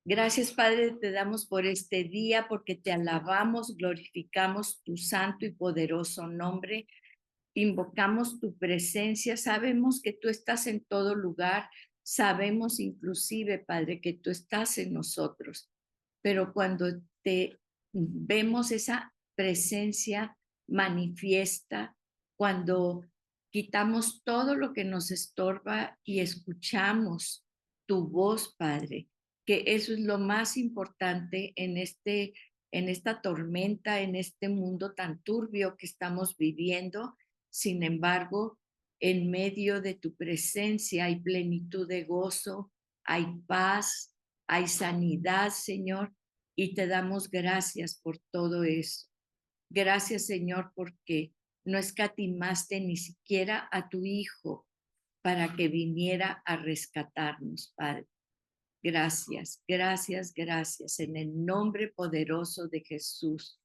Gracias, Padre, te damos por este día, porque te alabamos, glorificamos tu santo y poderoso nombre, invocamos tu presencia, sabemos que tú estás en todo lugar, sabemos inclusive, Padre, que tú estás en nosotros, pero cuando te vemos esa presencia manifiesta, cuando quitamos todo lo que nos estorba y escuchamos tu voz, Padre, que eso es lo más importante en esta tormenta, en este mundo tan turbio que estamos viviendo. Sin embargo, en medio de tu presencia hay plenitud de gozo, hay paz, hay sanidad, Señor, y te damos gracias por todo eso. Gracias, Señor, porque no escatimaste ni siquiera a tu Hijo para que viniera a rescatarnos, Padre. Gracias, gracias, gracias. En el nombre poderoso de Jesús.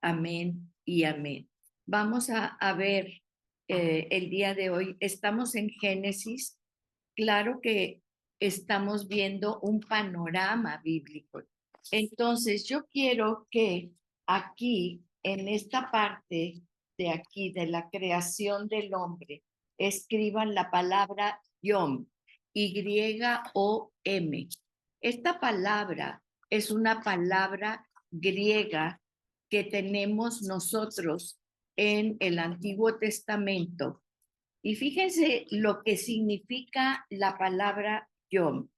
Amén y amén. Vamos a ver el día de hoy. Estamos en Génesis. Claro que estamos viendo un panorama bíblico. Entonces, yo quiero que aquí, en esta parte de aquí, de la creación del hombre, escriban la palabra Yom, Y-O-M. Esta palabra es una palabra griega que tenemos nosotros en el Antiguo Testamento. Y fíjense lo que significa la palabra Yom.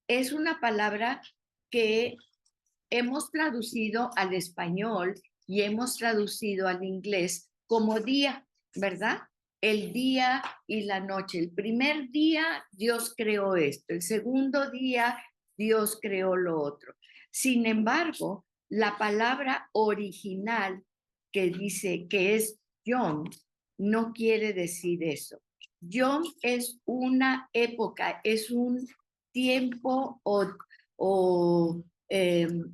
Es una palabra que hemos traducido al español y hemos traducido al inglés como día, ¿verdad? El día y la noche. El primer día Dios creó esto, el segundo día Dios creó lo otro. Sin embargo, la palabra original que dice que es Yom no quiere decir eso. Yom es una época, es un tiempo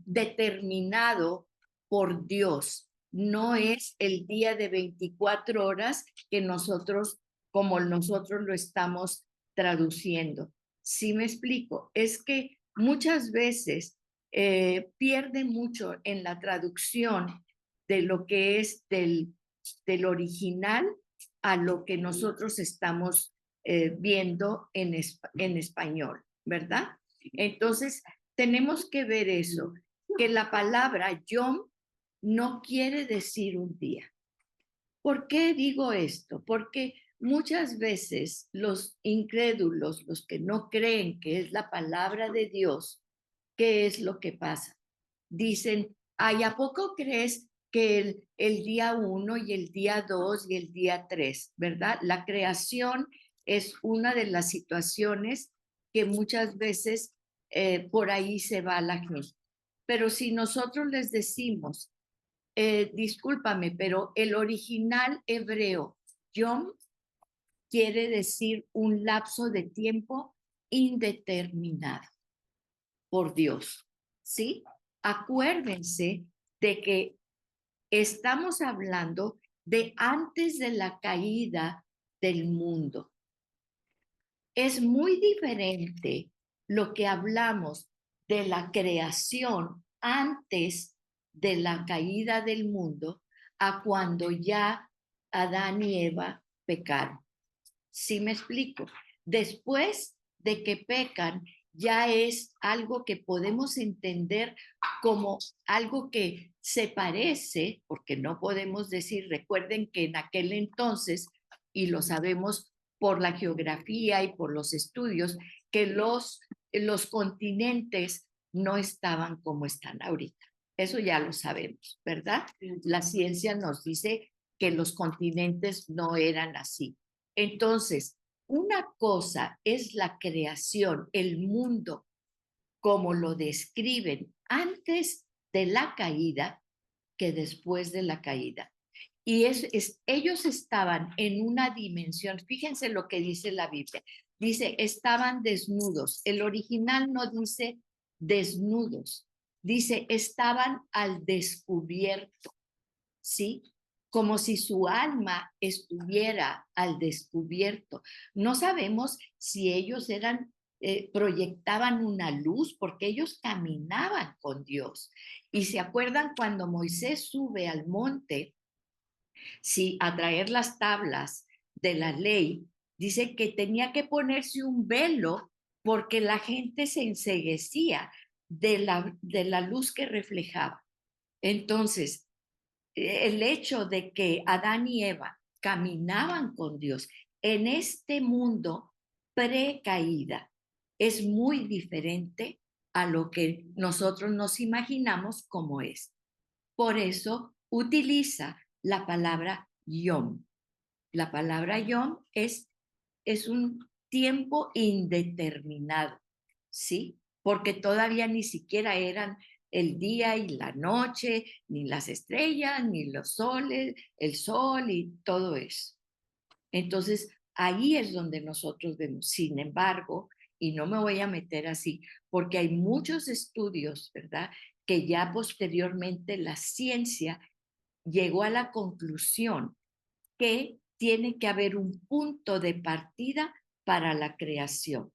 determinado por Dios. No es el día de 24 horas que nosotros, como nosotros lo estamos traduciendo. ¿Sí me explico? Es que muchas veces pierde mucho en la traducción de lo que es del original a lo que nosotros estamos viendo en español, ¿verdad? Entonces, tenemos que ver eso, que la palabra Yom no quiere decir un día. ¿Por qué digo esto? Porque muchas veces los incrédulos, los que no creen que es la palabra de Dios, ¿qué es lo que pasa? Dicen, ay, ¿a poco crees que el día 1 y el día 2 y el día 3, ¿verdad? La creación es una de las situaciones que muchas veces por ahí se va la gente. Pero si nosotros les decimos, discúlpame, pero el original hebreo, Yom, quiere decir un lapso de tiempo indeterminado por Dios, ¿sí? Acuérdense de que estamos hablando de antes de la caída del mundo. Es muy diferente lo que hablamos de la creación antes de la caída del mundo a cuando ya Adán y Eva pecaron. ¿Sí me explico? Después de que pecan, ya es algo que podemos entender como algo que se parece, porque no podemos decir, recuerden que en aquel entonces, y lo sabemos por la geografía y por los estudios, que los continentes no estaban como están ahorita. Eso ya lo sabemos, ¿verdad? La ciencia nos dice que los continentes no eran así. Entonces, una cosa es la creación, el mundo, como lo describen antes de la caída que después de la caída. Y ellos estaban en una dimensión, fíjense lo que dice la Biblia, dice, estaban desnudos. El original no dice desnudos, dice, estaban al descubierto, ¿sí? Como si su alma estuviera al descubierto. No sabemos si ellos eran proyectaban una luz porque ellos caminaban con Dios. Y se acuerdan cuando Moisés sube al monte, sí, a traer las tablas de la ley, dice que tenía que ponerse un velo porque la gente se enceguecía de la luz que reflejaba. Entonces, el hecho de que Adán y Eva caminaban con Dios en este mundo precaída es muy diferente a lo que nosotros nos imaginamos como es. Por eso utiliza la palabra yom. La palabra yom es un tiempo indeterminado, ¿sí? Porque todavía ni siquiera eran el día y la noche, ni las estrellas, ni los soles, el sol y todo eso. Entonces, ahí es donde nosotros vemos. Sin embargo, y no me voy a meter así, porque hay muchos estudios, ¿verdad? Que ya posteriormente la ciencia llegó a la conclusión que tiene que haber un punto de partida para la creación,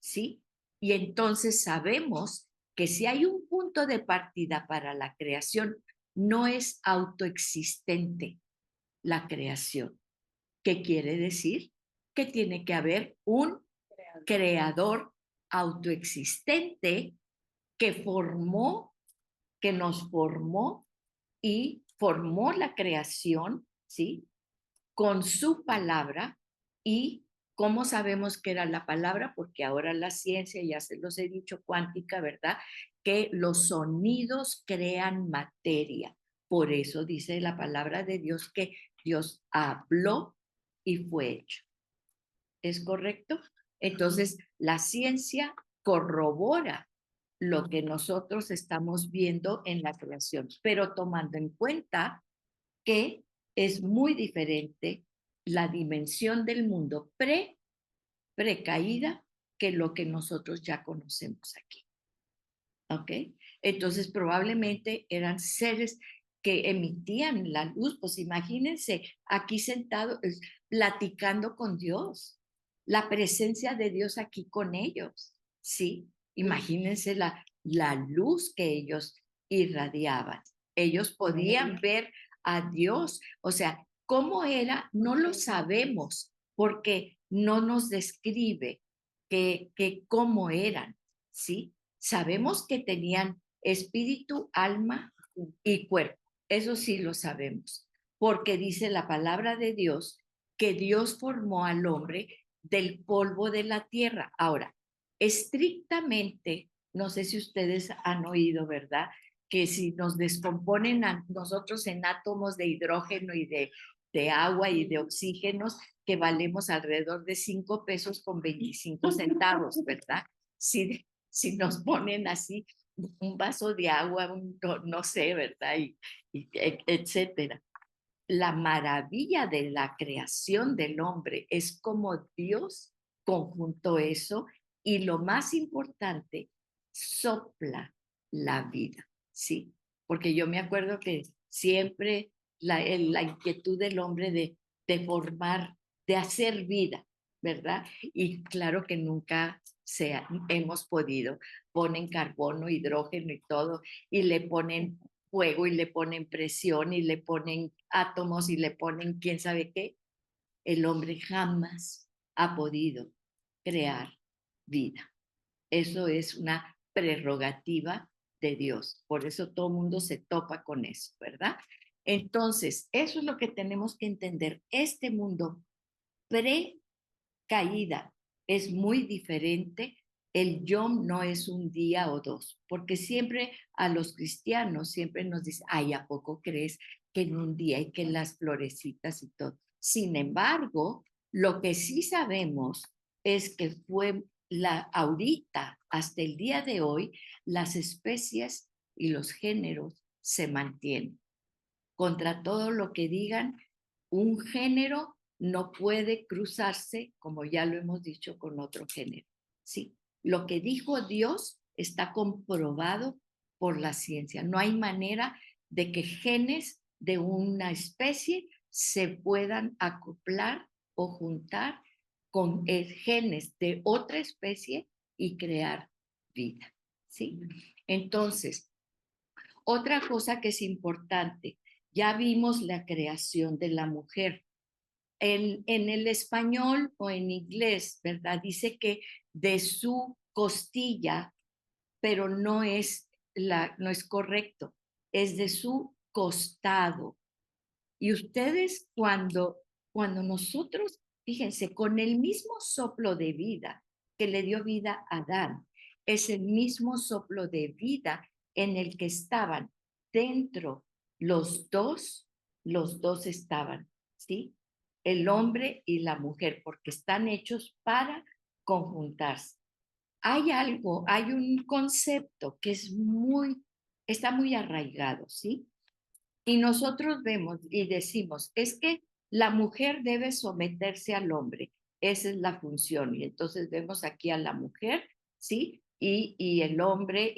¿sí? Y entonces sabemos que si hay un punto de partida para la creación, no es autoexistente la creación. ¿Qué quiere decir? Que tiene que haber un creador autoexistente que formó, que nos formó y formó la creación, ¿sí? Con su palabra. ¿Y cómo sabemos que era la palabra? Porque ahora la ciencia, ya se los he dicho, cuántica, ¿verdad? Que los sonidos crean materia. Por eso dice la palabra de Dios que Dios habló y fue hecho. ¿Es correcto? Entonces, la ciencia corrobora lo que nosotros estamos viendo en la creación, pero tomando en cuenta que es muy diferente la dimensión del mundo precaída que lo que nosotros ya conocemos aquí. ¿Ok? Entonces probablemente eran seres que emitían la luz, pues imagínense aquí sentados platicando con Dios, la presencia de Dios aquí con ellos, ¿sí? Imagínense la luz que ellos irradiaban. Ellos podían ver a Dios, o sea, cómo era, no lo sabemos, porque no nos describe que cómo eran, ¿sí? Sabemos que tenían espíritu, alma y cuerpo. Eso sí lo sabemos, porque dice la palabra de Dios que Dios formó al hombre del polvo de la tierra. Ahora, estrictamente, no sé si ustedes han oído, ¿verdad? Que si nos descomponen a nosotros en átomos de hidrógeno y de agua y de oxígenos, que valemos alrededor de 5 pesos con 25 centavos, ¿verdad? Si nos ponen así un vaso de agua, no sé, ¿verdad? Etcétera. La maravilla de la creación del hombre es como Dios conjuntó eso y lo más importante, sopla la vida, ¿sí? Porque yo me acuerdo que siempre la inquietud del hombre de formar, de hacer vida, ¿verdad? Y claro que nunca hemos podido. Ponen carbono, hidrógeno y todo, y le ponen fuego y le ponen presión y le ponen átomos y le ponen quién sabe qué. El hombre jamás ha podido crear vida. Eso es una prerrogativa de Dios. Por eso todo el mundo se topa con eso, ¿verdad? Entonces, eso es lo que tenemos que entender. Este mundo pre-caída es muy diferente. El yom no es un día o dos, porque siempre a los cristianos siempre nos dicen, ay, ¿a poco crees que en un día y que en las florecitas y todo? Sin embargo, lo que sí sabemos es que fue ahorita, hasta el día de hoy, las especies y los géneros se mantienen. Contra todo lo que digan, un género no puede cruzarse, como ya lo hemos dicho, con otro género. Sí, lo que dijo Dios está comprobado por la ciencia. No hay manera de que genes de una especie se puedan acoplar o juntar con genes de otra especie y crear vida, ¿sí? Entonces, otra cosa que es importante, ya vimos la creación de la mujer. En el español o en inglés, ¿verdad? Dice que de su costilla, pero no es correcto, es de su costado. Y ustedes cuando nosotros, fíjense, con el mismo soplo de vida que le dio vida a Adán, es el mismo soplo de vida en el que estaban dentro los dos estaban, ¿sí? El hombre y la mujer, porque están hechos para conjuntarse. Hay un concepto que está muy arraigado, ¿sí? Y nosotros vemos y decimos, es que la mujer debe someterse al hombre, esa es la función. Y entonces vemos aquí a la mujer, ¿sí? Y el hombre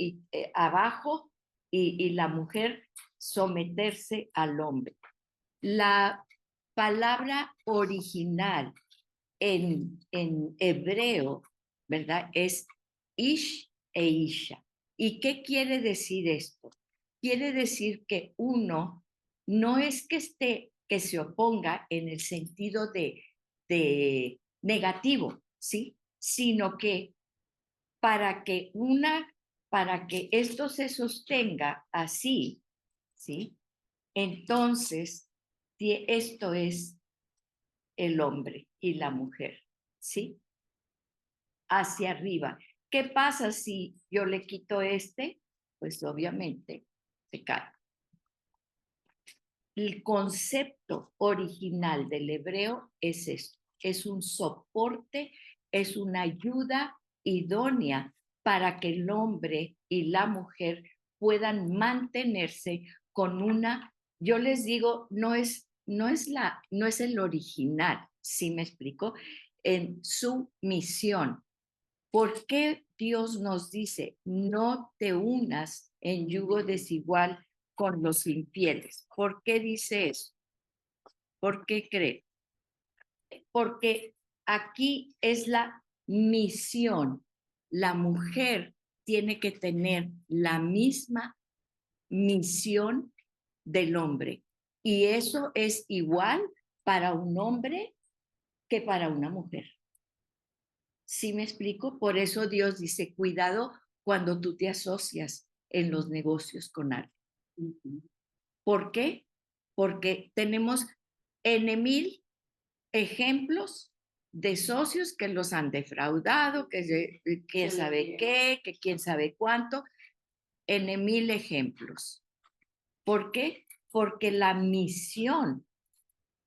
abajo y la mujer someterse al hombre. La palabra original en hebreo, ¿verdad? Es ish e isha. ¿Y qué quiere decir esto? Quiere decir que uno no es que se oponga en el sentido de negativo, ¿sí? Sino que para que para que esto se sostenga así, ¿sí? Entonces, esto es el hombre y la mujer, ¿sí? Hacia arriba. ¿Qué pasa si yo le quito este? Pues obviamente se cae. El concepto original del hebreo es esto, es un soporte, es una ayuda idónea para que el hombre y la mujer puedan mantenerse con yo les digo, no es el original, ¿sí me explico? En su misión. ¿Por qué Dios nos dice, no te unas en yugo desigual con los infieles? ¿Por qué dice eso? ¿Por qué cree? Porque aquí es la misión. La mujer tiene que tener la misma misión del hombre. Y eso es igual para un hombre que para una mujer. ¿Sí me explico? Por eso Dios dice, cuidado cuando tú te asocias en los negocios con alguien. ¿Por qué? Porque tenemos en mil ejemplos de socios que los han defraudado, que quién sabe qué, que quién sabe cuánto, en mil ejemplos. ¿Por qué? Porque la misión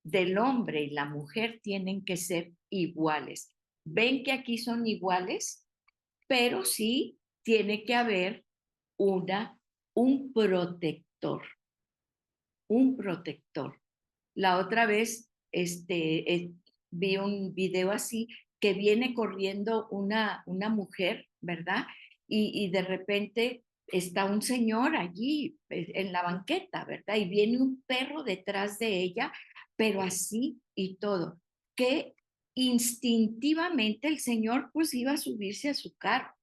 del hombre y la mujer tienen que ser iguales. ¿Ven que aquí son iguales? Pero sí tiene que haber un protector, un protector. La otra vez vi un video así que viene corriendo una mujer, ¿verdad? Y de repente está un señor allí en la banqueta, ¿verdad? Y viene un perro detrás de ella, pero así y todo, que instintivamente el señor pues iba a subirse a su carro,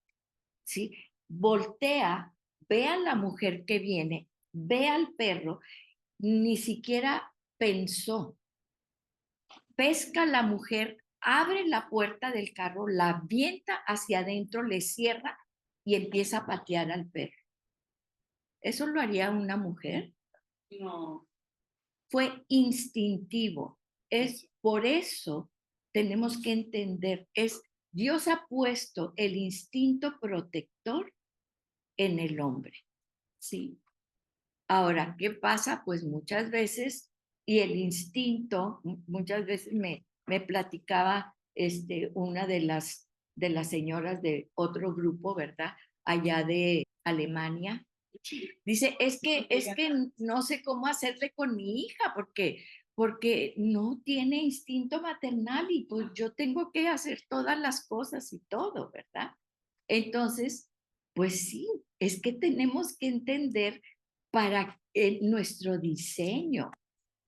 ¿sí? Voltea, ve a la mujer que viene, ve al perro, ni siquiera pensó. Pesca a la mujer, abre la puerta del carro, la avienta hacia adentro, le cierra y empieza a patear al perro. ¿Eso lo haría una mujer? No. Fue instintivo. Es por eso tenemos que entender, Dios ha puesto el instinto protector en el hombre, ¿sí? Ahora, ¿qué pasa? Pues muchas veces, y el instinto, muchas veces me platicaba una de las señoras de otro grupo, ¿verdad? Allá de Alemania. Dice, es que no sé cómo hacerle con mi hija, porque no tiene instinto maternal y pues yo tengo que hacer todas las cosas y todo, ¿verdad? Entonces, pues sí, es que tenemos que entender para nuestro diseño.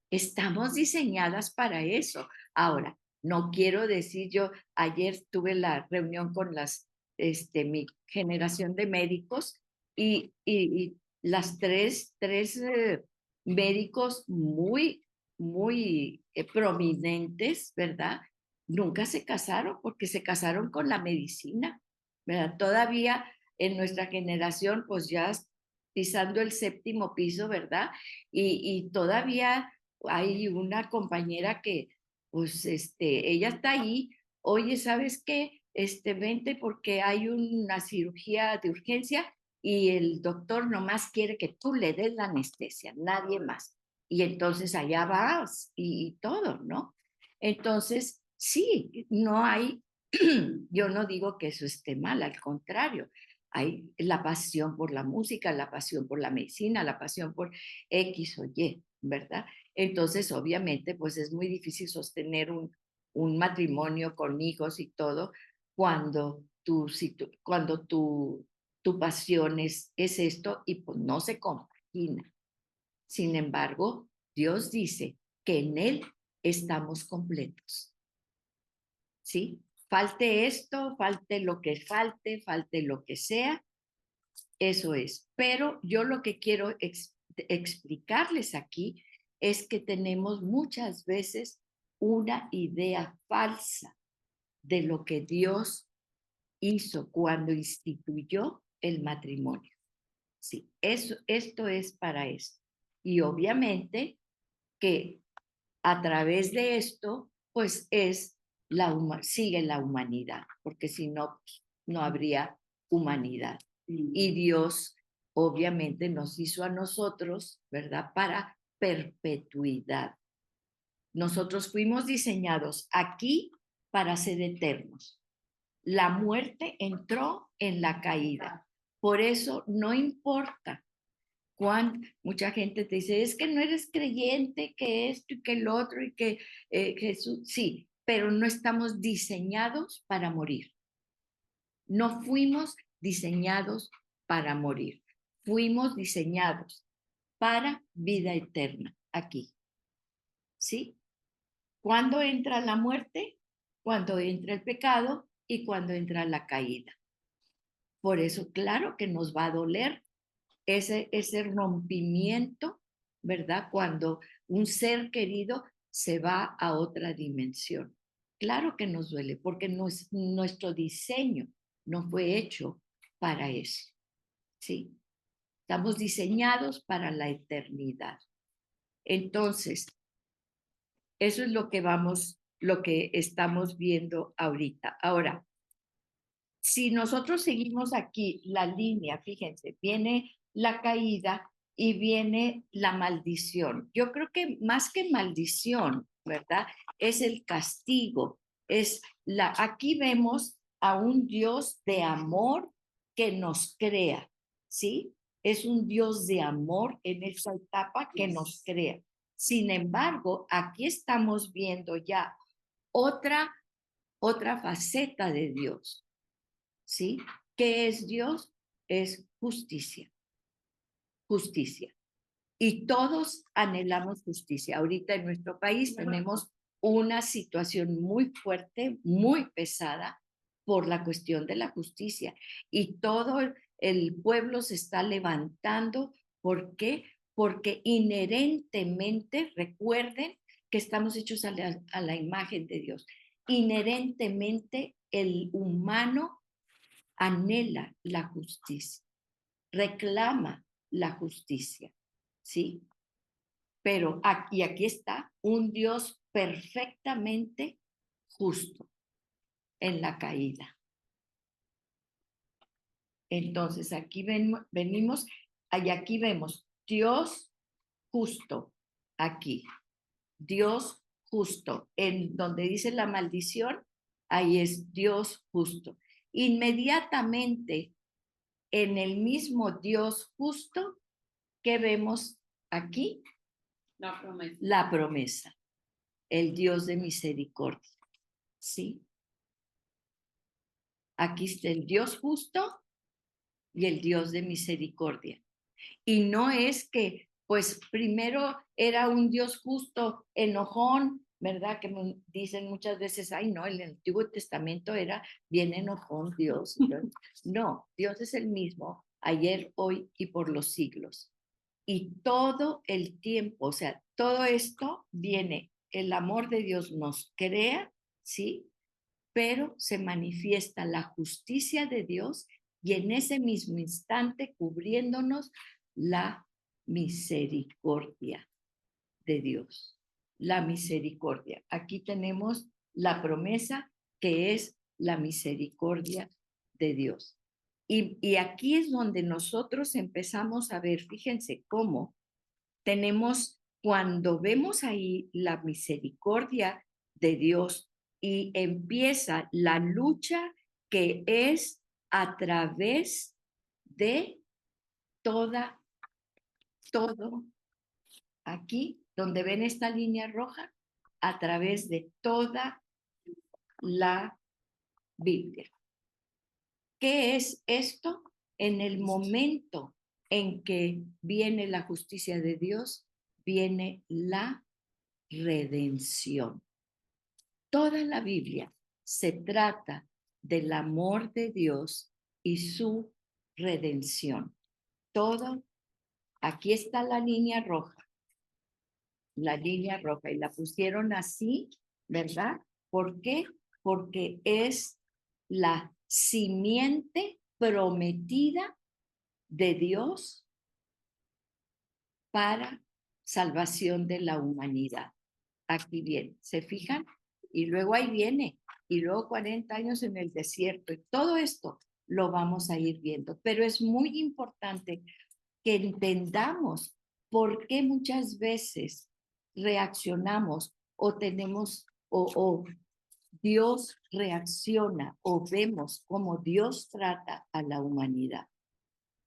Estamos diseñadas para eso. Ahora, No quiero decir yo, ayer tuve la reunión con mi generación de médicos y las tres médicos muy prominentes, ¿verdad? Nunca se casaron porque se casaron con la medicina, ¿verdad? Todavía en nuestra generación, pues ya pisando el séptimo piso, ¿verdad? Y todavía hay una compañera que, pues, ella está ahí, oye, ¿sabes qué? Vente porque hay una cirugía de urgencia y el doctor nomás quiere que tú le des la anestesia, nadie más. Y entonces allá vas y todo, ¿no? Entonces, sí, no hay, yo no digo que eso esté mal, al contrario, hay la pasión por la música, la pasión por la medicina, la pasión por X o Y, ¿verdad? Entonces, obviamente, pues es muy difícil sostener un matrimonio con hijos y todo cuando tu pasión es esto y pues no se compagina. Sin embargo, Dios dice que en Él estamos completos, ¿sí? Falte esto, falte lo que sea, eso es. Pero yo lo que quiero explicarles aquí es que tenemos muchas veces una idea falsa de lo que Dios hizo cuando instituyó el matrimonio. Sí, esto es para esto. Y obviamente que a través de esto, pues sigue la humanidad, porque si no, pues, no habría humanidad. Y Dios obviamente nos hizo a nosotros, ¿verdad? Para perpetuidad. Nosotros fuimos diseñados aquí para ser eternos. La muerte entró en la caída. Por eso no importa mucha gente te dice, es que no eres creyente, que esto y que el otro y que Jesús, sí, pero no estamos diseñados para morir. No fuimos diseñados para morir. Fuimos diseñados para vida eterna aquí. ¿Sí? ¿Cuándo entra la muerte? Cuando entra el pecado y cuando entra la caída. Por eso, claro que nos va a doler ese rompimiento, ¿verdad? Cuando un ser querido se va a otra dimensión. Claro que nos duele, porque nuestro diseño no fue hecho para eso, ¿sí? Estamos diseñados para la eternidad. Entonces, eso es lo que estamos viendo ahorita. Ahora, si nosotros seguimos aquí la línea, fíjense, viene la caída y viene la maldición. Yo creo que más que maldición, ¿verdad? Es el castigo. Aquí vemos a un Dios de amor que nos crea, ¿sí? Es un Dios de amor en esa etapa que nos crea. Sin embargo, aquí estamos viendo ya otra faceta de Dios. ¿Sí? ¿Qué es Dios? Es justicia, justicia. Y todos anhelamos justicia. Ahorita en nuestro país tenemos una situación muy fuerte, muy pesada por la cuestión de la justicia. Y todo el pueblo se está levantando. ¿Por qué? Porque inherentemente, recuerden que estamos hechos a la imagen de Dios. Inherentemente el humano anhela la justicia, reclama la justicia, ¿sí? Pero aquí está un Dios perfectamente justo en la caída. Entonces aquí venimos, y aquí vemos Dios justo, aquí, Dios justo, en donde dice la maldición, ahí es Dios justo. Inmediatamente en el mismo Dios justo que vemos aquí, la promesa, el Dios de misericordia, ¿sí? Aquí está el Dios justo y el Dios de misericordia. Y no es que, pues primero era un Dios justo, enojón, ¿verdad? Que dicen muchas veces, ay, no, el Antiguo Testamento era bien enojón Dios. No, Dios es el mismo ayer, hoy y por los siglos. Y todo el tiempo, o sea, todo esto viene, el amor de Dios nos crea, ¿sí? Pero se manifiesta la justicia de Dios y en ese mismo instante cubriéndonos la misericordia de Dios. La misericordia. Aquí tenemos la promesa que es la misericordia de Dios. Y aquí es donde nosotros empezamos a ver, fíjense cómo tenemos, cuando vemos ahí la misericordia de Dios y empieza la lucha que es a través de toda, todo, aquí donde ven esta línea roja, a través de toda la Biblia. ¿Qué es esto? En el momento en que viene la justicia de Dios, viene la redención. Toda la Biblia se trata del amor de Dios y su redención. Todo, aquí está la línea roja, y la pusieron así, ¿verdad? ¿Por qué? Porque es la simiente prometida de Dios para salvación de la humanidad. Aquí viene, ¿se fijan? Y luego ahí viene, y luego 40 años en el desierto, y todo esto lo vamos a ir viendo. Pero es muy importante que entendamos por qué muchas veces reaccionamos o tenemos, o Dios reacciona, o vemos cómo Dios trata a la humanidad.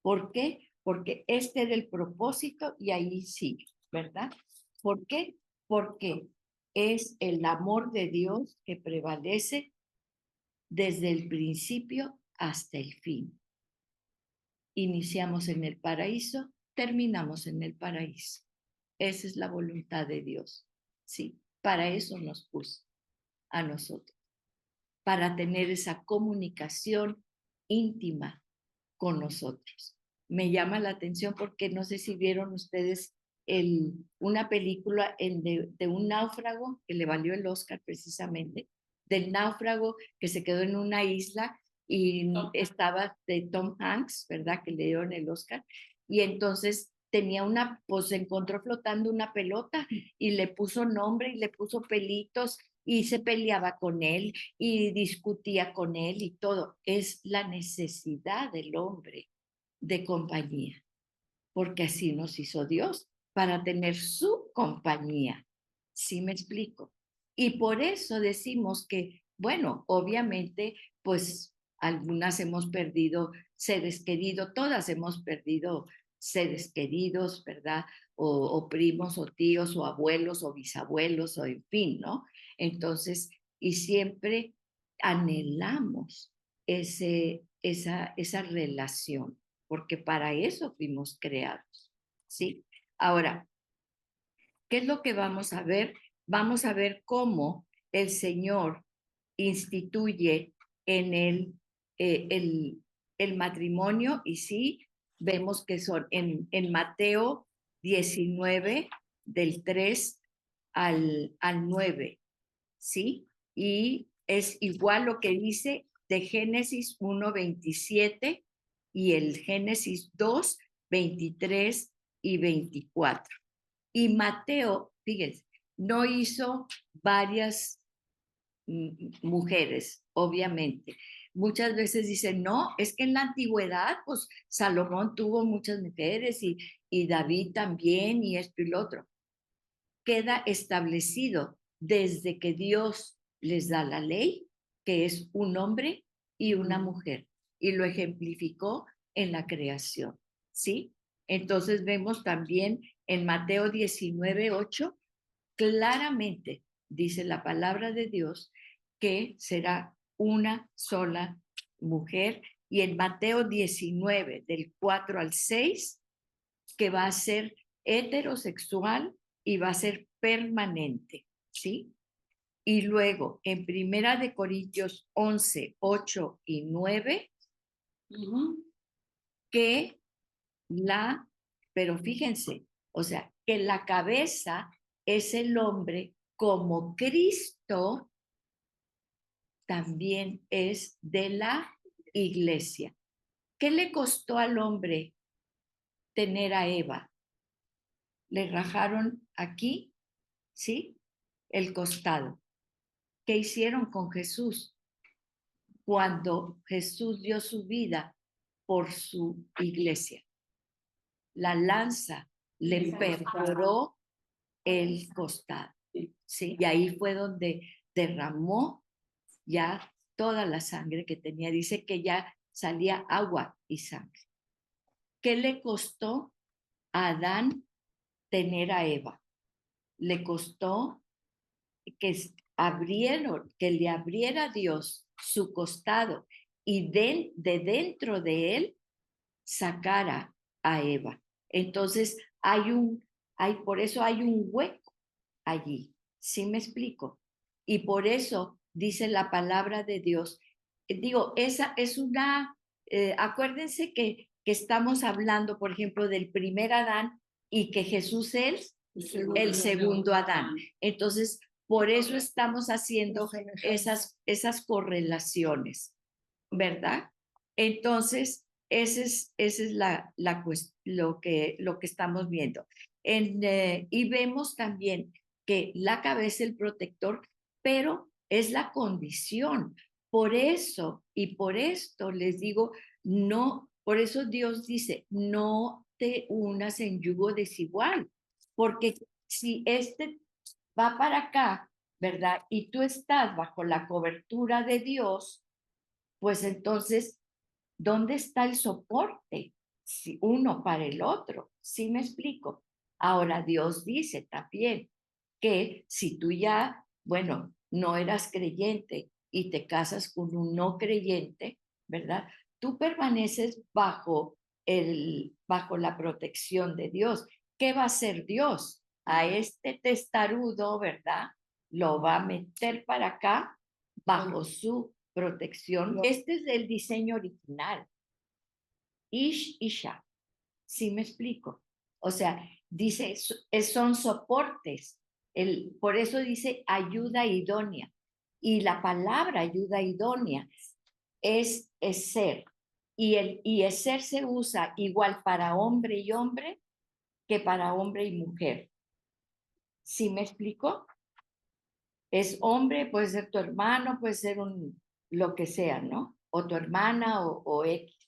¿Por qué? Porque este era el propósito y ahí sigue, ¿verdad? ¿Por qué? Porque es el amor de Dios que prevalece desde el principio hasta el fin. Iniciamos en el paraíso, terminamos en el paraíso. Esa es la voluntad de Dios. Sí, para eso nos puso a nosotros, para tener esa comunicación íntima con nosotros. Me llama la atención porque no sé si vieron ustedes una película de un náufrago que le valió el Oscar precisamente, del náufrago que se quedó en una isla y estaba de Tom Hanks, ¿verdad? Que le dieron el Oscar. Y entonces tenía pues se encontró flotando una pelota y le puso nombre y le puso pelitos y se peleaba con él y discutía con él y todo. Es la necesidad del hombre de compañía, porque así nos hizo Dios, para tener su compañía. ¿Sí me explico? Y por eso decimos que, bueno, obviamente, pues algunas hemos perdido seres queridos, todas hemos perdido seres queridos, ¿verdad? O primos, o tíos, o abuelos, o bisabuelos, o en fin, ¿no? Entonces, y siempre anhelamos esa relación porque para eso fuimos creados, ¿sí? Ahora, ¿qué es lo que vamos a ver? Vamos a ver cómo el Señor instituye en el matrimonio y sí, vemos que son en Mateo 19, del 3 al 9, ¿sí? Y es igual lo que dice de Génesis 1:27 y el Génesis 2:23 y 24. Y Mateo, fíjense, no hizo varias mujeres, obviamente. Muchas veces dicen, no, es que en la antigüedad, pues Salomón tuvo muchas mujeres y David también y esto y lo otro. Queda establecido desde que Dios les da la ley, que es un hombre y una mujer, y lo ejemplificó en la creación, ¿sí? Entonces vemos también en Mateo 19:8, claramente dice la palabra de Dios que será una sola mujer, y en Mateo 19, del 4 al 6, que va a ser heterosexual y va a ser permanente, ¿sí? Y luego, en Primera de Corintios 11, 8 y 9, que pero fíjense, o sea, que la cabeza es el hombre como Cristo también es de la iglesia. ¿Qué le costó al hombre tener a Eva? Le rajaron aquí, ¿sí? El costado. ¿Qué hicieron con Jesús? Cuando Jesús dio su vida por su iglesia. La lanza le perforó el costado, ¿sí? Y ahí fue donde derramó ya toda la sangre que tenía. Dice que ya salía agua y sangre. ¿Qué le costó a Adán tener a Eva? Le costó que que le abriera Dios su costado y de dentro de él sacara a Eva. Entonces por eso hay un hueco allí. ¿Sí me explico? Y por eso dice la palabra de Dios. Digo, esa es acuérdense que estamos hablando, por ejemplo, del primer Adán y que Jesús es el segundo Adán. Entonces, por eso estamos haciendo esas correlaciones, ¿verdad? Entonces, esa es lo que estamos viendo. Y vemos también que la cabeza es el protector, pero es la condición. Por eso y por esto les digo, no, por eso Dios dice, no te unas en yugo desigual, porque si este va para acá, ¿verdad? Y tú estás bajo la cobertura de Dios, pues entonces, ¿dónde está el soporte? Si uno para el otro, ¿sí me explico? Ahora Dios dice también que si tú ya, bueno, no eras creyente y te casas con un no creyente, ¿verdad? Tú permaneces bajo la protección de Dios. ¿Qué va a hacer Dios? A este testarudo, ¿verdad? Lo va a meter para acá bajo su protección. Este es el diseño original. Ish, Isha. ¿Sí me explico? O sea, dice, son soportes. Por eso dice ayuda idónea. Y la palabra ayuda idónea es ser. Y ser se usa igual para hombre y hombre que para hombre y mujer. ¿Sí me explico? Es hombre, puede ser tu hermano, puede ser lo que sea, ¿no? O tu hermana o X.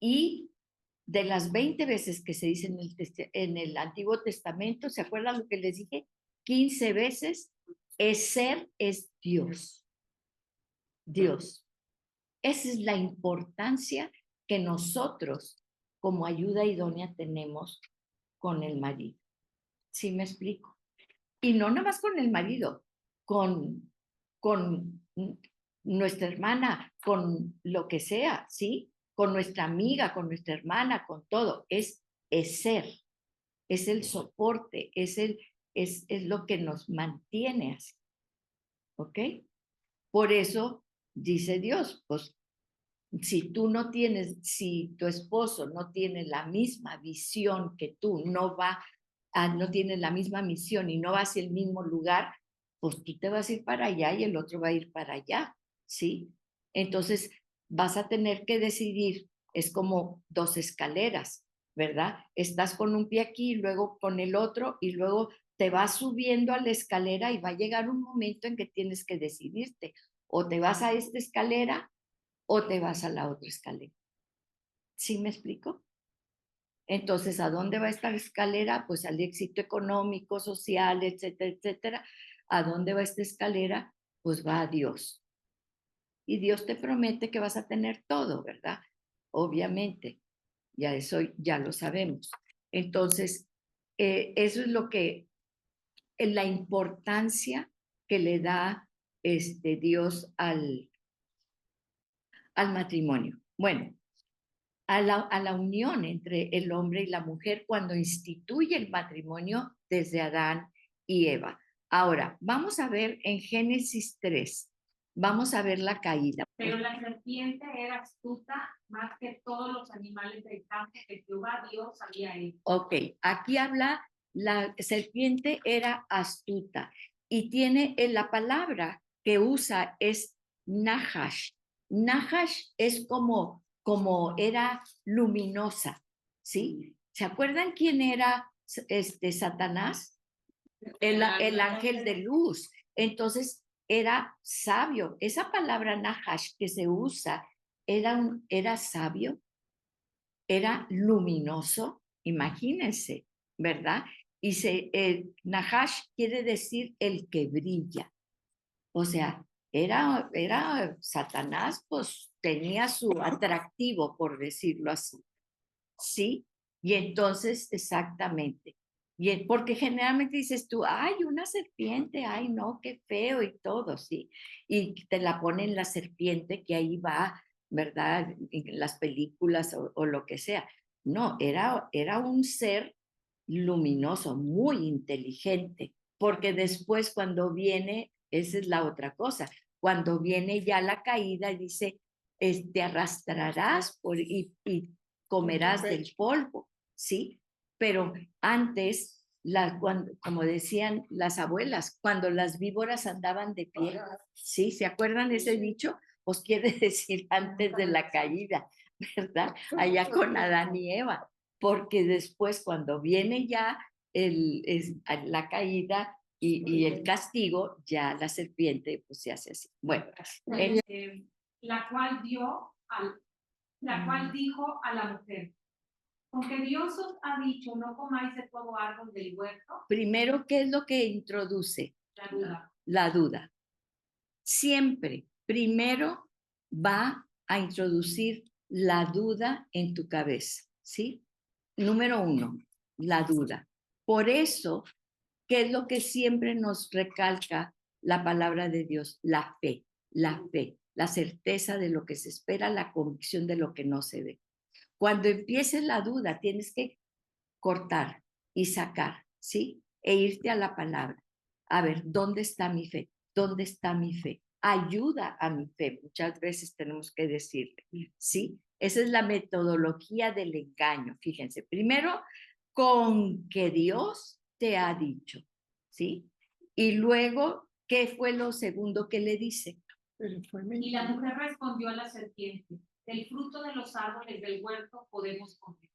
Y de las 20 veces que se dice en el Antiguo Testamento, ¿se acuerdan lo que les dije? 15 veces, es Dios. Dios. Esa es la importancia que nosotros como ayuda idónea tenemos con el marido. ¿Sí me explico? Y no nada más con el marido, con nuestra hermana, con lo que sea, ¿sí? Con nuestra amiga, con nuestra hermana, con todo. Es ser, es el soporte, es lo que nos mantiene así. ¿Ok? Por eso dice Dios, pues si tu esposo no tiene la misma visión que tú, no tiene la misma misión y no va hacia el mismo lugar, pues tú te vas a ir para allá y el otro va a ir para allá, ¿sí? Entonces vas a tener que decidir, es como dos escaleras, ¿verdad? Estás con un pie aquí, luego con el otro y luego te vas subiendo a la escalera y va a llegar un momento en que tienes que decidirte, o te vas a esta escalera o te vas a la otra escalera. ¿Sí me explico? Entonces, ¿a dónde va esta escalera? Pues al éxito económico, social, etcétera, etcétera. ¿A dónde va esta escalera? Pues va a Dios. Y Dios te promete que vas a tener todo, ¿verdad? Obviamente, ya eso ya lo sabemos. Entonces, eso es la importancia que le da Dios al matrimonio. Bueno, a la unión entre el hombre y la mujer cuando instituye el matrimonio desde Adán y Eva. Ahora, vamos a ver en Génesis 3, vamos a ver la caída. Pero la serpiente era astuta más que todos los animales del campo que Jehová Dios había hecho. Ok, aquí habla, la serpiente era astuta y tiene la palabra que usa es Nahash. Nahash es como era luminosa, ¿sí? ¿Se acuerdan quién era Satanás? El ángel de luz. Entonces era sabio. Esa palabra Nahash que se usa era sabio, era luminoso, imagínense, ¿verdad? Y Nahash quiere decir el que brilla. O sea, era Satanás, pues tenía su atractivo, por decirlo así. ¿Sí? Y entonces, exactamente. Porque generalmente dices tú, ay, una serpiente, ay, no, qué feo y todo, ¿sí? Y te la ponen la serpiente que ahí va, ¿verdad? En las películas o lo que sea. No, era un ser luminoso, muy inteligente, porque después cuando viene, esa es la otra cosa, cuando viene ya la caída, dice, te arrastrarás y comerás del polvo, ¿sí? Pero antes, como decían las abuelas, cuando las víboras andaban de pie, ¿sí? ¿Se acuerdan de ese dicho? Pues quiere decir antes de la caída, ¿verdad? Allá con Adán y Eva, porque después cuando viene ya la caída y el castigo, ya la serpiente pues se hace así. Bueno, la cual dijo a la mujer, aunque Dios os ha dicho, no comáis de todo árbol del huerto. Primero, ¿qué es lo que introduce? La duda. La duda. Siempre, primero va a introducir la duda en tu cabeza, ¿sí? Número 1, la duda. Por eso, ¿qué es lo que siempre nos recalca la palabra de Dios? La fe, la certeza de lo que se espera, la convicción de lo que no se ve. Cuando empiece la duda, tienes que cortar y sacar, ¿sí? E irte a la palabra. A ver, ¿dónde está mi fe? ¿Dónde está mi fe? Ayuda a mi fe, muchas veces tenemos que decirle, ¿sí? Esa es la metodología del engaño, fíjense. Primero, con que Dios te ha dicho, ¿sí? Y luego, ¿qué fue lo segundo que le dice? Y la mujer respondió a la serpiente, del fruto de los árboles del huerto podemos comer.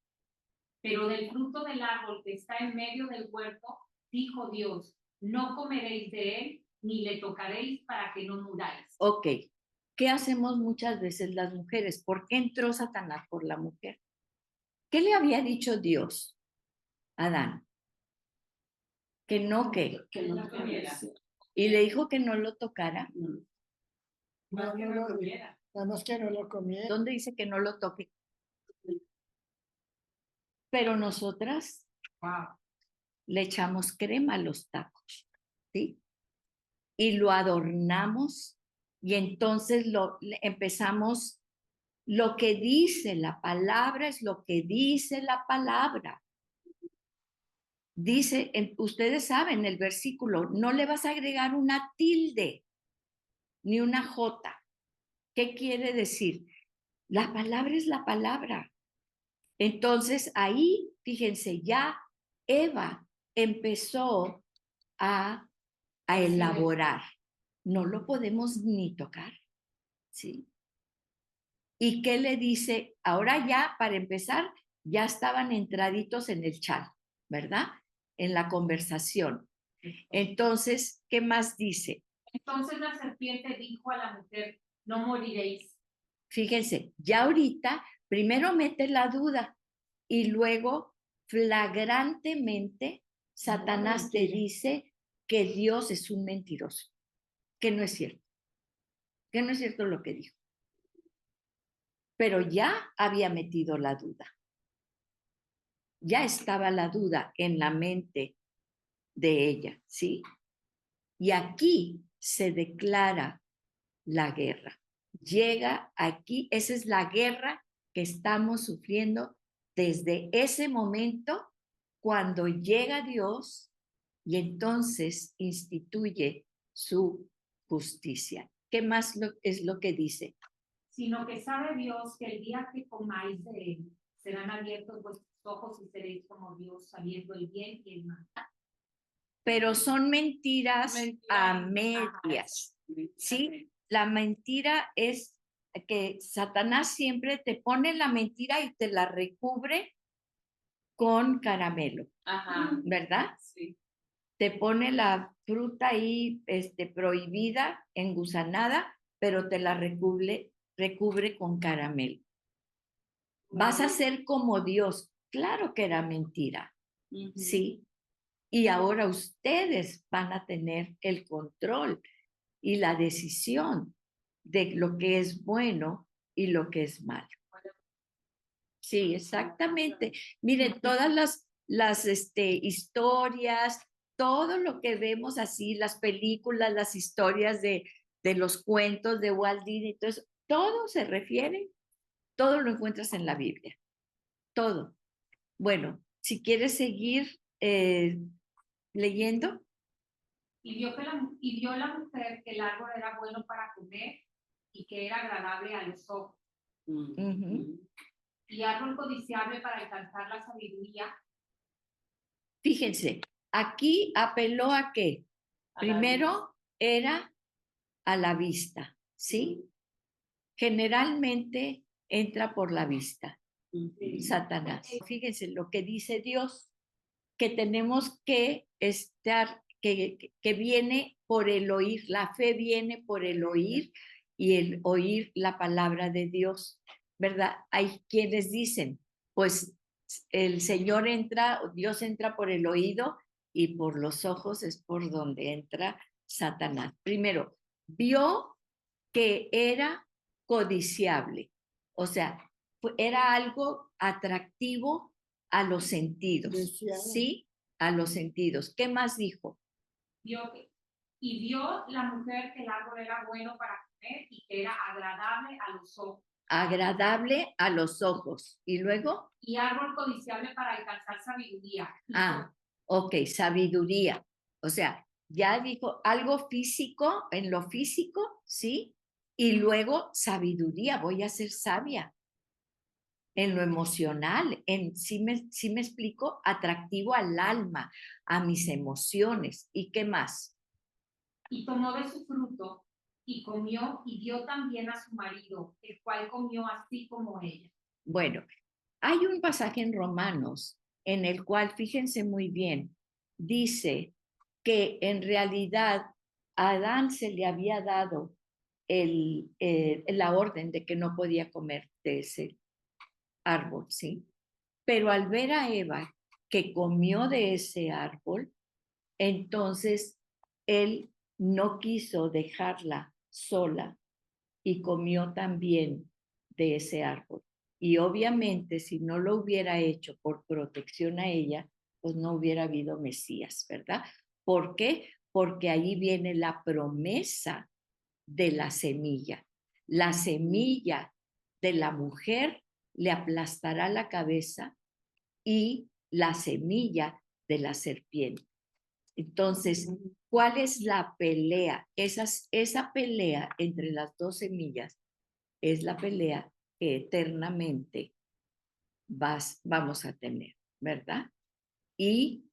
Pero del fruto del árbol que está en medio del huerto, dijo Dios, no comeréis de él, ni le tocaréis para que no muráis. Ok, ¿qué hacemos muchas veces las mujeres? ¿Por qué entró Satanás por la mujer? ¿Qué le había dicho Dios a Adán? Que no, que no comiera. Y le dijo que no lo tocara. Nada más que no lo comiera. ¿Dónde dice que no lo toque? Pero nosotras le echamos crema a los tacos, ¿sí? Y lo adornamos y entonces empezamos, lo que dice la palabra es lo que dice la palabra. Dice, ustedes saben el versículo, no le vas a agregar una tilde ni una jota. ¿Qué quiere decir? La palabra es la palabra. Entonces ahí, fíjense, ya Eva empezó a elaborar. No lo podemos ni tocar, ¿sí? ¿Y qué le dice? Ahora ya, para empezar, ya estaban entraditos en el chat, ¿verdad? En la conversación. Entonces, ¿qué más dice? Entonces la serpiente dijo a la mujer, no moriréis. Fíjense, ya ahorita, primero mete la duda y luego flagrantemente Satanás te dice que Dios es un mentiroso, que no es cierto lo que dijo. Pero ya había metido la duda. Ya estaba la duda en la mente de ella, ¿sí? Y aquí se declara la guerra. Llega aquí, esa es la guerra que estamos sufriendo desde ese momento cuando llega Dios y entonces instituye su justicia. ¿Qué más es lo que dice? Sino que sabe Dios que el día que comáis de él, serán abiertos vuestros ojos y seréis como Dios, sabiendo el bien y el mal. Pero son mentiras a medias, ¿sí? La mentira es que Satanás siempre te pone la mentira y te la recubre con caramelo, Ajá, ¿verdad? sí. Te pone la fruta ahí prohibida, engusanada, pero te la recubre con caramelo. Vas a ser como Dios. Claro que era mentira, ¿sí? Y ahora ustedes van a tener el control y la decisión de lo que es bueno y lo que es malo. Sí, exactamente. Miren, todas las historias, todo lo que vemos así, las películas, las historias de los cuentos de Walt Disney, entonces, todo se refiere, todo lo encuentras en la Biblia, todo. Bueno, si quieres seguir leyendo. Y vio la mujer que el árbol era bueno para comer y que era agradable a los ojos. Ujú. Y árbol codiciable para alcanzar la sabiduría. Fíjense, aquí apeló a qué. Primero era a la vista, ¿sí? Generalmente entra por la vista, Satanás. Fíjense lo que dice Dios, que tenemos que estar, que viene por el oír, la fe viene por el oír y el oír la palabra de Dios, ¿verdad? Hay quienes dicen, pues el Señor entra, Dios entra por el oído y por los ojos es por donde entra Satanás. Primero, vio que era codiciable, o sea, era algo atractivo a los sentidos, Deseado. ¿sí? A los sentidos. ¿Qué más dijo? Y vio la mujer que el árbol era bueno para comer y que era agradable a los ojos. Agradable a los ojos. ¿Y luego? Y árbol codiciable para alcanzar sabiduría. Ok, sabiduría. O sea, ya dijo algo físico, en lo físico, ¿sí? Y luego sabiduría, voy a ser sabia. En lo emocional, sí me explico, atractivo al alma, a mis emociones. ¿Y qué más? Y tomó de su fruto y comió y dio también a su marido, el cual comió así como ella. Bueno, hay un pasaje en Romanos en el cual, fíjense muy bien, dice que en realidad a Adán se le había dado la orden de que no podía comer de ese árbol, ¿sí? Pero al ver a Eva que comió de ese árbol, entonces él no quiso dejarla sola y comió también de ese árbol. Y obviamente si no lo hubiera hecho por protección a ella, pues no hubiera habido Mesías, ¿verdad? ¿Por qué? Porque ahí viene la promesa de la semilla. La semilla de la mujer le aplastará la cabeza y la semilla de la serpiente. Entonces, ¿cuál es la pelea? Esa pelea entre las dos semillas es la pelea que eternamente vamos a tener, ¿verdad? Y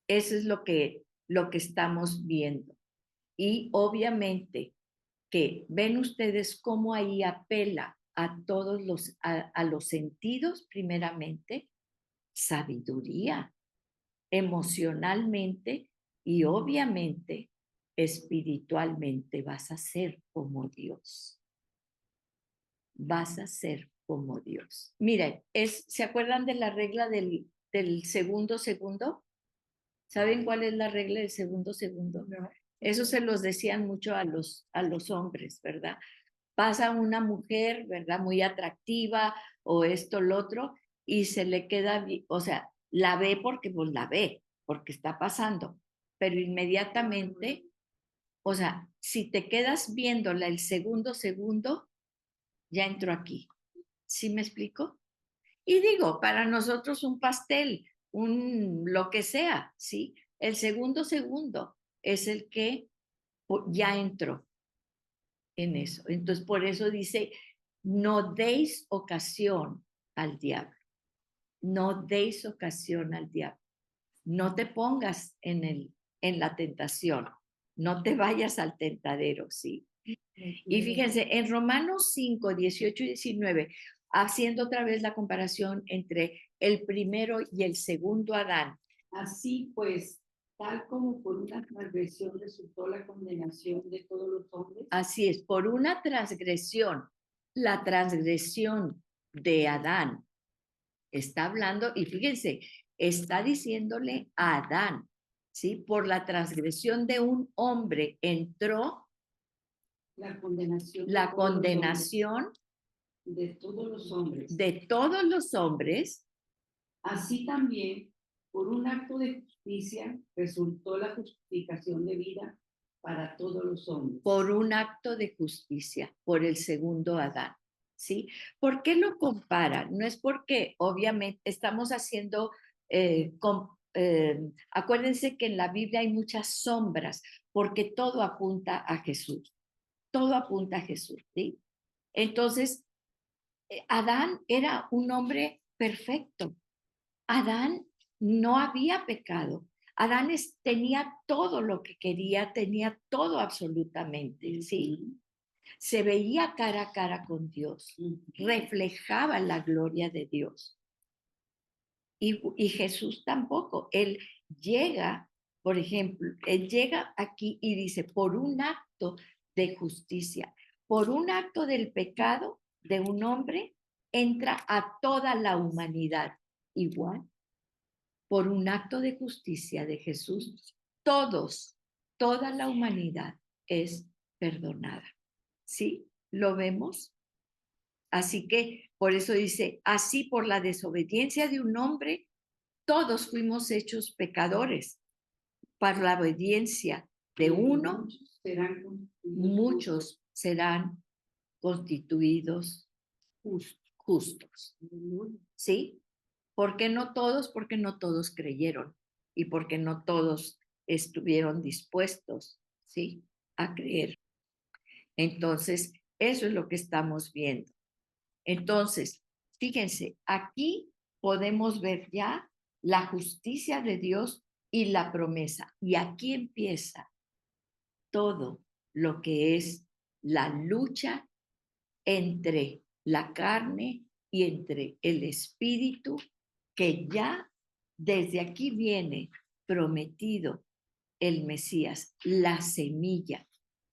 eso es lo que estamos viendo. Y obviamente que ven ustedes cómo ahí apela a todos a los sentidos primeramente, sabiduría, emocionalmente y obviamente espiritualmente vas a ser como Dios. Vas a ser como Dios. Miren, ¿se acuerdan de la regla del segundo segundo? ¿Saben cuál es la regla del segundo segundo? No. Eso se los decían mucho a los hombres, ¿verdad? Pasa una mujer, ¿verdad? Muy atractiva o esto, lo otro, y se le queda, o sea, la ve porque pues la ve, porque está pasando, pero inmediatamente, o sea, si te quedas viéndola el segundo segundo, ya entró aquí. ¿Sí me explico? Y digo, para nosotros un pastel, lo que sea, ¿sí? El segundo es el que ya entró en eso. Entonces, por eso dice, no deis ocasión al diablo. No deis ocasión al diablo. No te pongas en la tentación. No te vayas al tentadero, ¿sí? Y fíjense, en Romanos 5, 18 y 19, haciendo otra vez la comparación entre el primero y el segundo Adán. Así pues, tal como por una transgresión resultó la condenación de todos los hombres. Así es, por una transgresión, la transgresión de Adán. Está hablando, y fíjense, está diciéndole a Adán, ¿sí? Por la transgresión de un hombre entró la condenación, la condenación de todos los hombres. De todos los hombres. Así también, por un acto de justicia, resultó la justificación de vida para todos los hombres. Por un acto de justicia, por el segundo Adán, ¿sí? ¿Por qué lo compara? No es porque, obviamente, estamos haciendo, acuérdense que en la Biblia hay muchas sombras, porque todo apunta a Jesús. Todo apunta a Jesús, ¿sí? Entonces, Adán era un hombre perfecto. Adán no había pecado. Adán tenía todo lo que quería, tenía todo absolutamente, ¿sí? Se veía cara a cara con Dios, reflejaba la gloria de Dios. Y Jesús tampoco. Él llega, por ejemplo, él llega aquí y dice, por un acto de justicia, por un acto del pecado de un hombre, entra a toda la humanidad igual. Por un acto de justicia de Jesús, toda la humanidad es perdonada. ¿Sí? ¿Lo vemos? Así que por eso dice, así por la desobediencia de un hombre, todos fuimos hechos pecadores. Por la obediencia de uno, muchos serán constituidos justos. ¿Sí? ¿Por qué no todos? Porque no todos creyeron y porque no todos estuvieron dispuestos, ¿sí? A creer. Entonces, eso es lo que estamos viendo. Entonces, fíjense, aquí podemos ver ya la justicia de Dios y la promesa. Y aquí empieza todo lo que es la lucha entre la carne y entre el espíritu, que ya desde aquí viene prometido el Mesías, la semilla,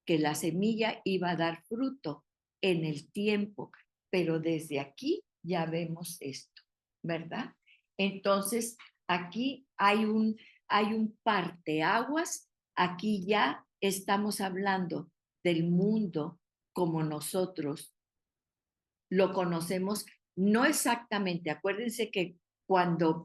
que la semilla iba a dar fruto en el tiempo, pero desde aquí ya vemos esto, ¿verdad? Entonces, aquí hay un parteaguas, aquí ya estamos hablando del mundo como nosotros lo conocemos, no exactamente. Acuérdense que cuando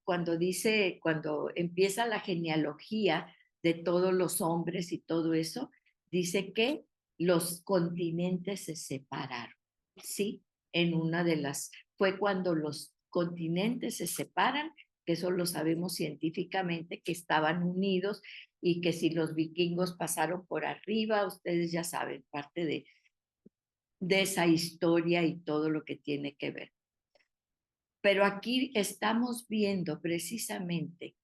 cuando empieza la genealogía de todos los hombres y todo eso, dice que los continentes se separaron, ¿sí? Fue cuando los continentes se separan, que eso lo sabemos científicamente, que estaban unidos y que si los vikingos pasaron por arriba, ustedes ya saben, parte de esa historia y todo lo que tiene que ver. Pero aquí estamos viendo precisamente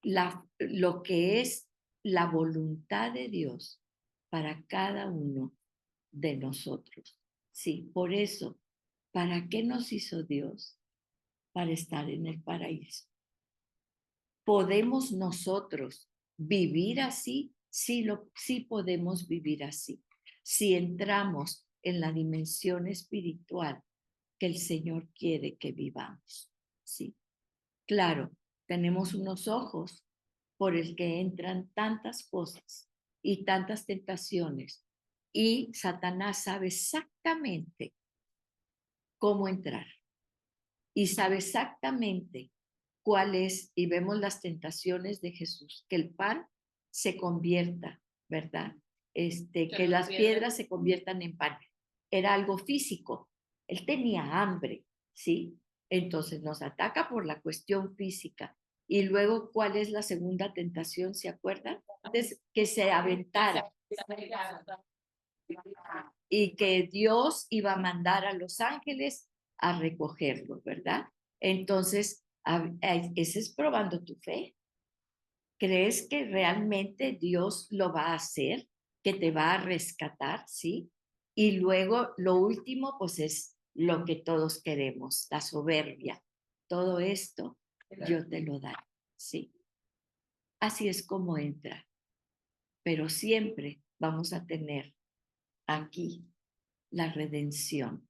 lo que es la voluntad de Dios para cada uno de nosotros. Sí, por eso, ¿para qué nos hizo Dios? Para estar en el paraíso. ¿Podemos nosotros vivir así? Sí, sí podemos vivir así. Si entramos en la dimensión espiritual que el Señor quiere que vivamos. Sí, claro, tenemos unos ojos por el que entran tantas cosas y tantas tentaciones, y Satanás sabe exactamente cómo entrar y sabe exactamente cuál es, y vemos las tentaciones de Jesús, que el pan se convierta, ¿verdad? Que las piedras se conviertan en pan. Era algo físico. Él tenía hambre, ¿sí? Entonces nos ataca por la cuestión física, Y luego, ¿cuál es la segunda tentación? ¿Se acuerdan? Antes que se aventara y que Dios iba a mandar a los ángeles a recogerlo, ¿verdad? Entonces, ese es probando tu fe. ¿Crees que realmente Dios lo va a hacer? ¿Que te va a rescatar? ¿Sí? Y luego, lo último, pues es lo que todos queremos, la soberbia. Todo esto yo te lo daré, ¿sí? Así es como entra. Pero siempre vamos a tener aquí la redención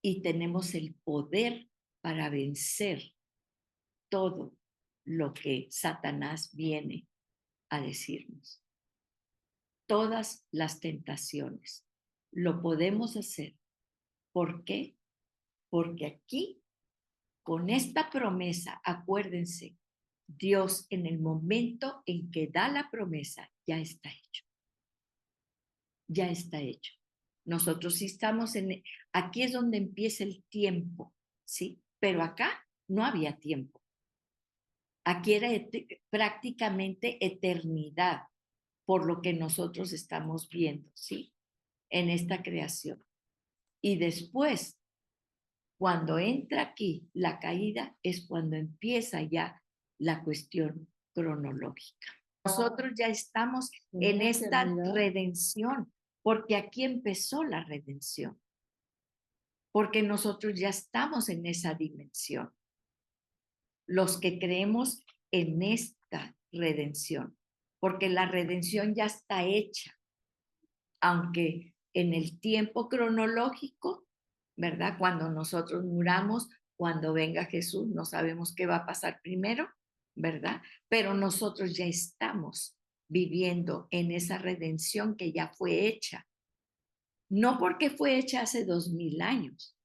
y tenemos el poder para vencer todo lo que Satanás viene a decirnos. Todas las tentaciones lo podemos hacer. ¿Por qué? Porque aquí, con esta promesa, acuérdense, Dios en el momento en que da la promesa, ya está hecho. Ya está hecho. Nosotros sí estamos aquí es donde empieza el tiempo, ¿sí? Pero acá no había tiempo. Aquí era prácticamente eternidad, por lo que nosotros estamos viendo, ¿sí? En esta creación. Y después, cuando entra aquí la caída, es cuando empieza ya la cuestión cronológica. Nosotros ya estamos en esta redención, porque aquí empezó la redención, porque nosotros ya estamos en esa dimensión, los que creemos en esta redención, porque la redención ya está hecha, aunque en el tiempo cronológico, ¿verdad? Cuando nosotros muramos, cuando venga Jesús, no sabemos qué va a pasar primero, ¿verdad? Pero nosotros ya estamos viviendo en esa redención que ya fue hecha. No porque fue hecha hace 2000 años,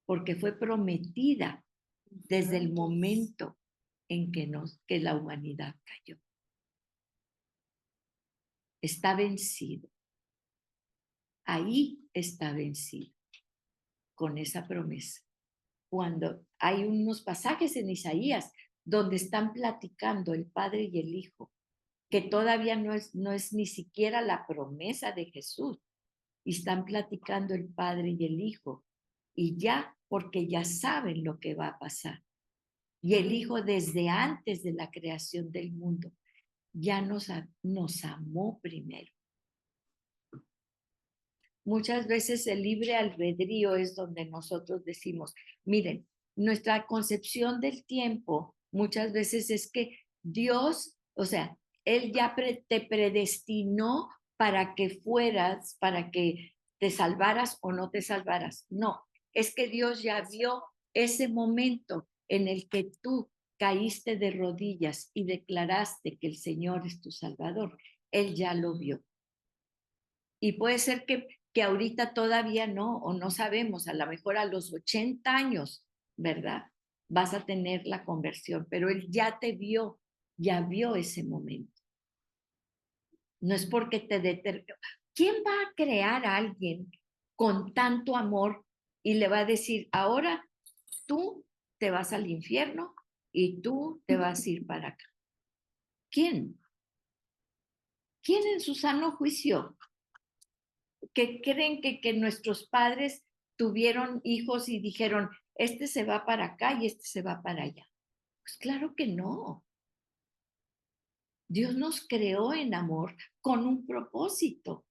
porque fue prometida desde el momento en que la humanidad cayó. Está vencido. Ahí está vencido con esa promesa. Cuando hay unos pasajes en Isaías donde están platicando el Padre y el Hijo, que todavía no es ni siquiera la promesa de Jesús, y están platicando el Padre y el Hijo, y ya, porque ya saben lo que va a pasar. Y el Hijo desde antes de la creación del mundo ya nos amó primero. Muchas veces el libre albedrío es donde nosotros decimos, miren, nuestra concepción del tiempo muchas veces es que Dios, o sea, Él ya te predestinó para que fueras, para que te salvaras o no te salvaras. No, es que Dios ya vio ese momento en el que tú caíste de rodillas y declaraste que el Señor es tu Salvador. Él ya lo vio. Y puede ser que ahorita todavía no, o no sabemos, a lo mejor a los 80 años, ¿verdad? Vas a tener la conversión, pero Él ya te vio, ya vio ese momento. No es porque te determinó. ¿Quién va a crear a alguien con tanto amor y le va a decir, ahora tú te vas al infierno y tú te vas a ir para acá? ¿Quién? ¿Quién en su sano juicio? Que creen que nuestros padres tuvieron hijos y dijeron, este se va para acá y este se va para allá. Pues claro que no. Dios nos creó en amor con un propósito.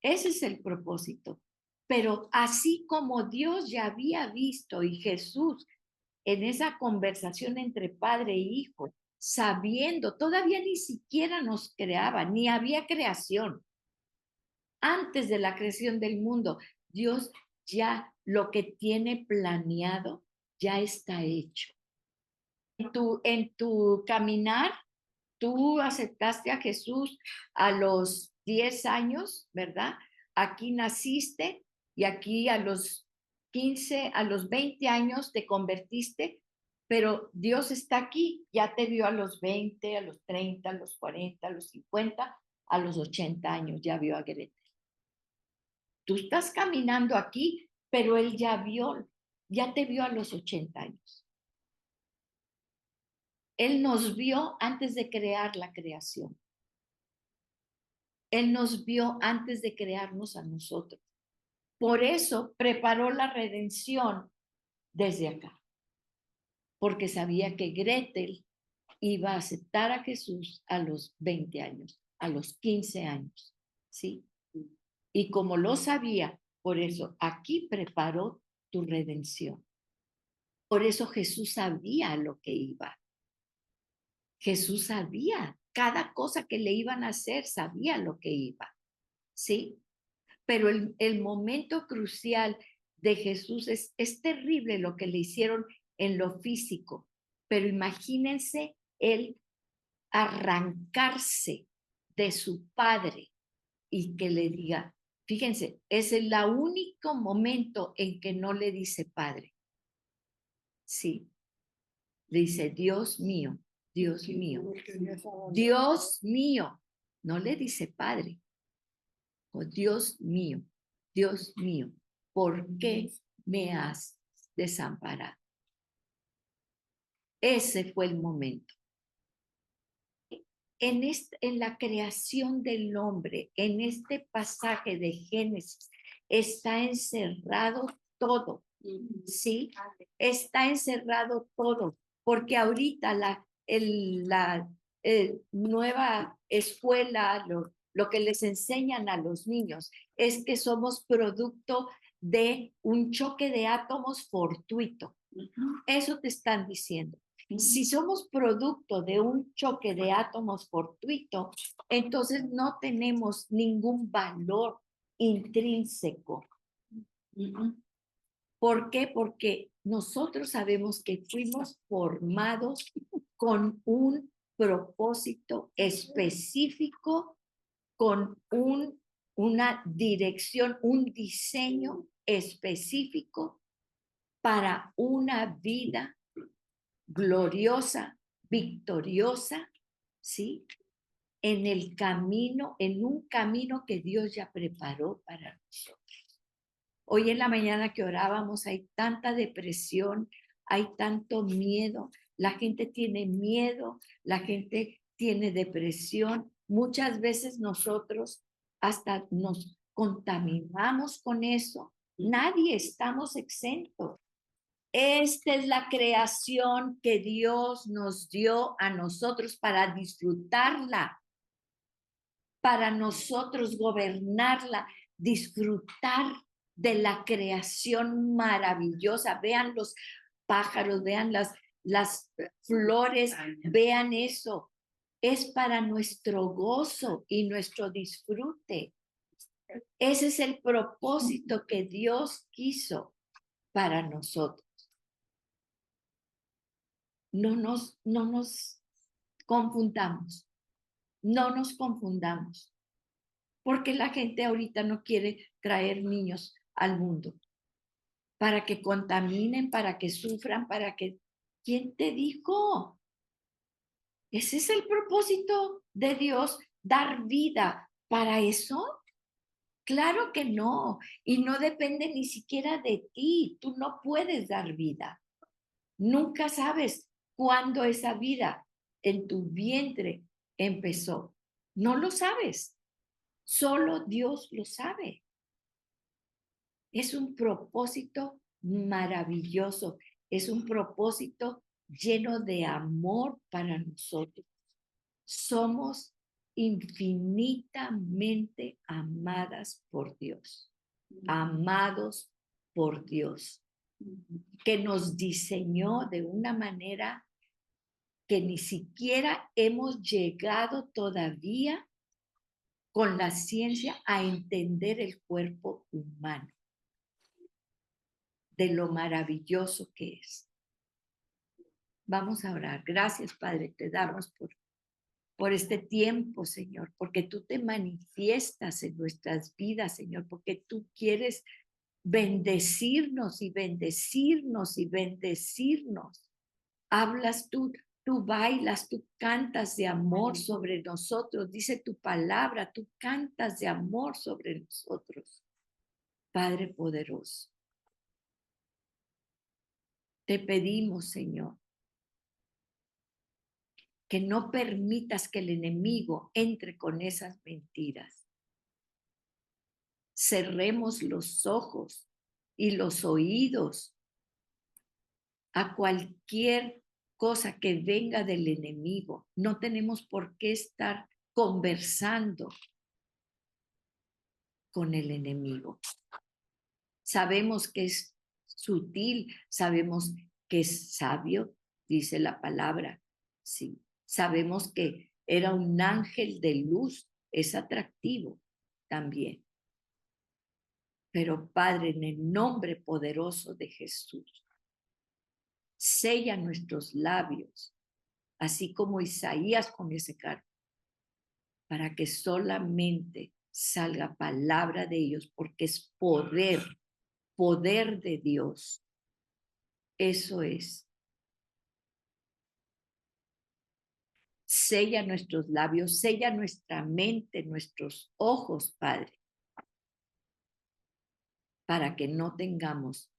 Ese es el propósito. Pero así como Dios ya había visto y Jesús en esa conversación entre padre e hijo, sabiendo, todavía ni siquiera nos creaba, ni había creación. Antes de la creación del mundo, Dios ya lo que tiene planeado ya está hecho. En tu caminar, tú aceptaste a Jesús a los 10 años, ¿verdad? Aquí naciste y aquí a los 15, a los 20 años te convertiste, pero Dios está aquí, ya te vio a los 20, a los 30, a los 40, a los 50, a los 80 años, ya vio a Greta. Tú estás caminando aquí, pero Él ya te vio a los 80 años. Él nos vio antes de crear la creación. Él nos vio antes de crearnos a nosotros. Por eso preparó la redención desde acá, porque sabía que Gretel iba a aceptar a Jesús a los 20 años, a los 15 años, ¿sí? Y como lo sabía, por eso aquí preparó tu redención. Por eso Jesús sabía lo que iba. Jesús sabía cada cosa que le iban a hacer, sabía lo que iba, ¿sí? Pero el momento crucial de Jesús es terrible lo que le hicieron en lo físico, pero imagínense él arrancarse de su padre y que le diga, fíjense, es el único momento en que no le dice padre. Sí, le dice, Dios mío, Dios mío, Porque Dios abandonó. Dios mío. No le dice padre. Oh, Dios mío, ¿por qué me has desamparado? Ese fue el momento. En la creación del hombre, en este pasaje de Génesis, está encerrado todo, ¿sí? Está encerrado todo, porque ahorita la nueva escuela, lo que les enseñan a los niños es que somos producto de un choque de átomos fortuito. Eso te están diciendo. Si somos producto de un choque de átomos fortuito, entonces no tenemos ningún valor intrínseco. ¿Por qué? Porque nosotros sabemos que fuimos formados con un propósito específico, con una dirección, un diseño específico para una vida gloriosa, victoriosa, ¿sí? En el camino, en un camino que Dios ya preparó para nosotros. Hoy en la mañana que orábamos hay tanta depresión, hay tanto miedo, la gente tiene miedo, la gente tiene depresión. Muchas veces nosotros hasta nos contaminamos con eso. Nadie estamos exentos. Esta es la creación que Dios nos dio a nosotros para disfrutarla, para nosotros gobernarla, disfrutar de la creación maravillosa. Vean los pájaros, vean las flores, vean eso. Es para nuestro gozo y nuestro disfrute. Ese es el propósito que Dios quiso para nosotros. No nos confundamos, no nos confundamos, porque la gente ahorita no quiere traer niños al mundo para que contaminen, para que sufran, para que... ¿Quién te dijo? ¿Ese es el propósito de Dios, dar vida para eso? Claro que no, y no depende ni siquiera de ti, tú no puedes dar vida. Nunca sabes cuándo esa vida en tu vientre empezó. No lo sabes. Solo Dios lo sabe. Es un propósito maravilloso. Es un propósito lleno de amor para nosotros. Somos infinitamente amadas por Dios. Amados por Dios, que nos diseñó de una manera que ni siquiera hemos llegado todavía con la ciencia a entender el cuerpo humano, de lo maravilloso que es. Vamos a orar. Gracias, Padre, te damos por este tiempo, Señor, porque tú te manifiestas en nuestras vidas, Señor, porque tú quieres bendecirnos y bendecirnos y bendecirnos. Hablas tú bailas, tú cantas de amor sobre nosotros, dice tu palabra, tú cantas de amor sobre nosotros. Padre poderoso, te pedimos, Señor, que no permitas que el enemigo entre con esas mentiras. Cerremos los ojos y los oídos a cualquier cosa que venga del enemigo. No tenemos por qué estar conversando con el enemigo. Sabemos que es sutil, sabemos que es sabio, dice la palabra, sí. Sabemos que era un ángel de luz, es atractivo también. Pero Padre, en el nombre poderoso de Jesús, sella nuestros labios, así como Isaías con ese cargo, para que solamente salga palabra de ellos, porque es poder, poder de Dios. Eso es. Sella nuestros labios, sella nuestra mente, nuestros ojos, Padre, para que no caigamos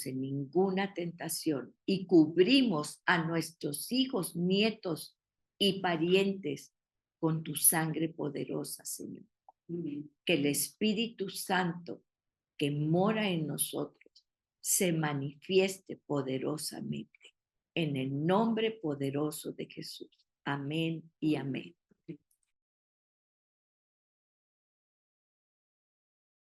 en ninguna tentación y cubrimos a nuestros hijos, nietos y parientes con tu sangre poderosa, Señor. Amén. Que el Espíritu Santo que mora en nosotros se manifieste poderosamente en el nombre poderoso de Jesús. Amén y amén.